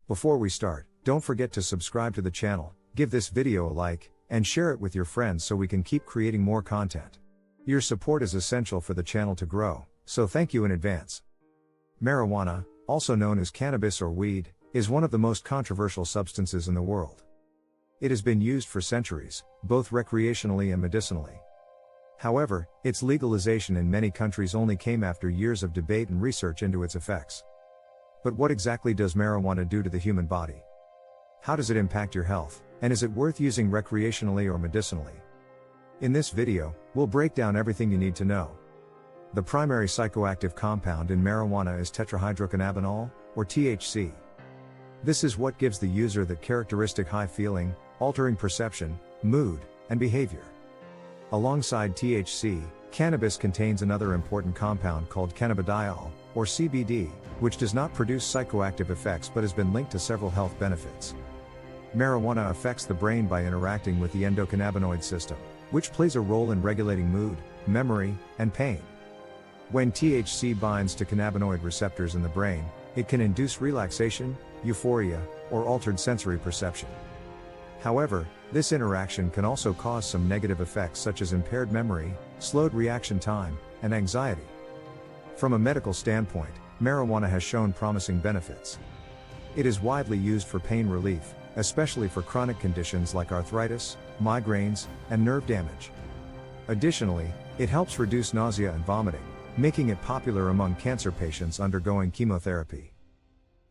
Before we start, don't forget to subscribe to the channel, give this video a like, and share it with your friends so we can keep creating more content. Your support is essential for the channel to grow, so thank you in advance. Marijuana, also known as cannabis or weed, is one of the most controversial substances in the world. It has been used for centuries, both recreationally and medicinally. However, its legalization in many countries only came after years of debate and research into its effects. But what exactly does marijuana do to the human body? How does it impact your health, and is it worth using recreationally or medicinally? In this video, we'll break down everything you need to know. The primary psychoactive compound in marijuana is tetrahydrocannabinol, or THC. This is what gives the user that characteristic high feeling, altering perception, mood, and behavior. Alongside THC, cannabis contains another important compound called cannabidiol, or CBD, which does not produce psychoactive effects but has been linked to several health benefits. Marijuana affects the brain by interacting with the endocannabinoid system, which plays a role in regulating mood, memory, and pain. When THC binds to cannabinoid receptors in the brain, it can induce relaxation, euphoria, or altered sensory perception. However, this interaction can also cause some negative effects such as impaired memory, slowed reaction time, and anxiety. From a medical standpoint, marijuana has shown promising benefits. It is widely used for pain relief, especially for chronic conditions like arthritis, migraines, and nerve damage. Additionally, it helps reduce nausea and vomiting, making it popular among cancer patients undergoing chemotherapy.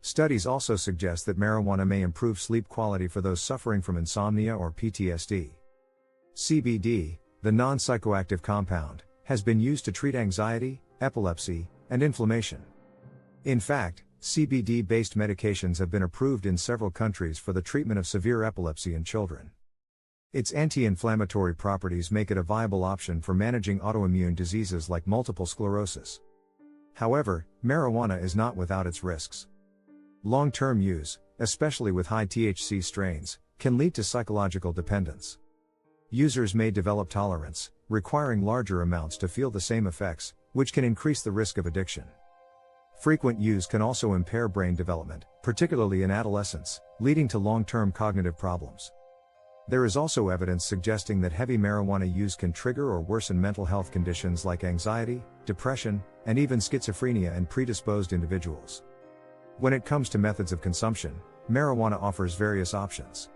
Studies also suggest that marijuana may improve sleep quality for those suffering from insomnia or PTSD. CBD, the non-psychoactive compound, has been used to treat anxiety, epilepsy, and inflammation. In fact, CBD-based medications have been approved in several countries for the treatment of severe epilepsy in children. Its anti-inflammatory properties make it a viable option for managing autoimmune diseases like multiple sclerosis. However, marijuana is not without its risks. Long-term use, especially with high THC strains, can lead to psychological dependence. Users may develop tolerance, requiring larger amounts to feel the same effects, which can increase the risk of addiction. Frequent use can also impair brain development, particularly in adolescence, leading to long-term cognitive problems. There is also evidence suggesting that heavy marijuana use can trigger or worsen mental health conditions like anxiety, depression, and even schizophrenia in predisposed individuals. When it comes to methods of consumption, marijuana offers various options.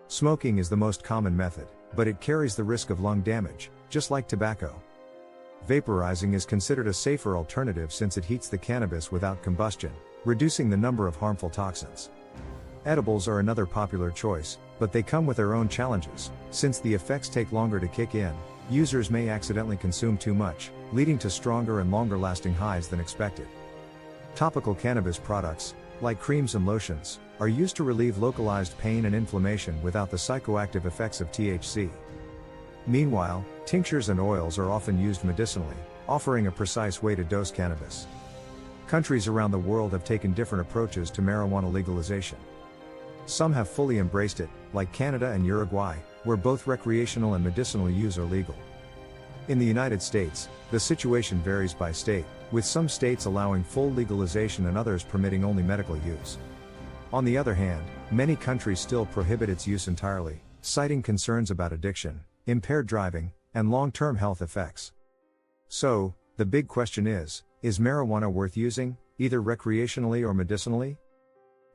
Smoking is the most common method, but it carries the risk of lung damage, just like tobacco. Vaporizing is considered a safer alternative since it heats the cannabis without combustion, reducing the number of harmful toxins. Edibles are another popular choice, but they come with their own challenges. Since the effects take longer to kick in, users may accidentally consume too much, leading to stronger and longer-lasting highs than expected. Topical cannabis products, like creams and lotions, are used to relieve localized pain and inflammation without the psychoactive effects of THC. Meanwhile, tinctures and oils are often used medicinally, offering a precise way to dose cannabis. Countries around the world have taken different approaches to marijuana legalization. Some have fully embraced it, like Canada and Uruguay, where both recreational and medicinal use are legal. In the United States, the situation varies by state, with some states allowing full legalization and others permitting only medical use. On the other hand, many countries still prohibit its use entirely, citing concerns about addiction, impaired driving, and long-term health effects. So, the big question is marijuana worth using, either recreationally or medicinally?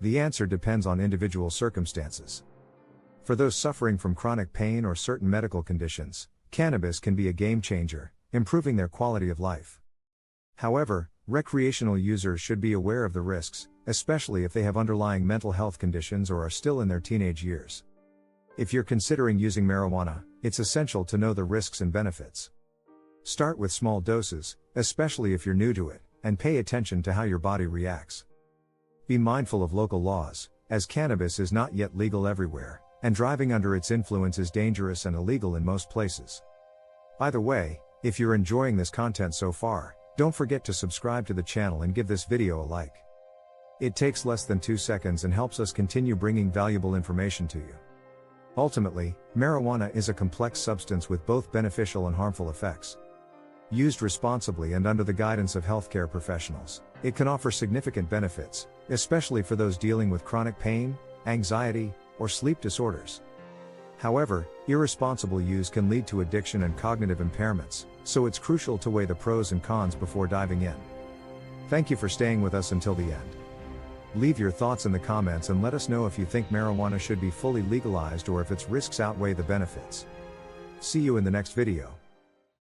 The answer depends on individual circumstances. For those suffering from chronic pain or certain medical conditions, cannabis can be a game changer, improving their quality of life. However, recreational users should be aware of the risks, especially if they have underlying mental health conditions or are still in their teenage years. If you're considering using marijuana, it's essential to know the risks and benefits. Start with small doses, especially if you're new to it, and pay attention to how your body reacts. Be mindful of local laws, as cannabis is not yet legal everywhere, and driving under its influence is dangerous and illegal in most places. Either way, if you're enjoying this content so far, don't forget to subscribe to the channel and give this video a like. It takes less than 2 seconds and helps us continue bringing valuable information to you. Ultimately, marijuana is a complex substance with both beneficial and harmful effects. Used responsibly and under the guidance of healthcare professionals, it can offer significant benefits, especially for those dealing with chronic pain, anxiety, or sleep disorders. However, irresponsible use can lead to addiction and cognitive impairments, so it's crucial to weigh the pros and cons before diving in. Thank you for staying with us until the end. Leave your thoughts in the comments and let us know if you think marijuana should be fully legalized or if its risks outweigh the benefits. See you in the next video.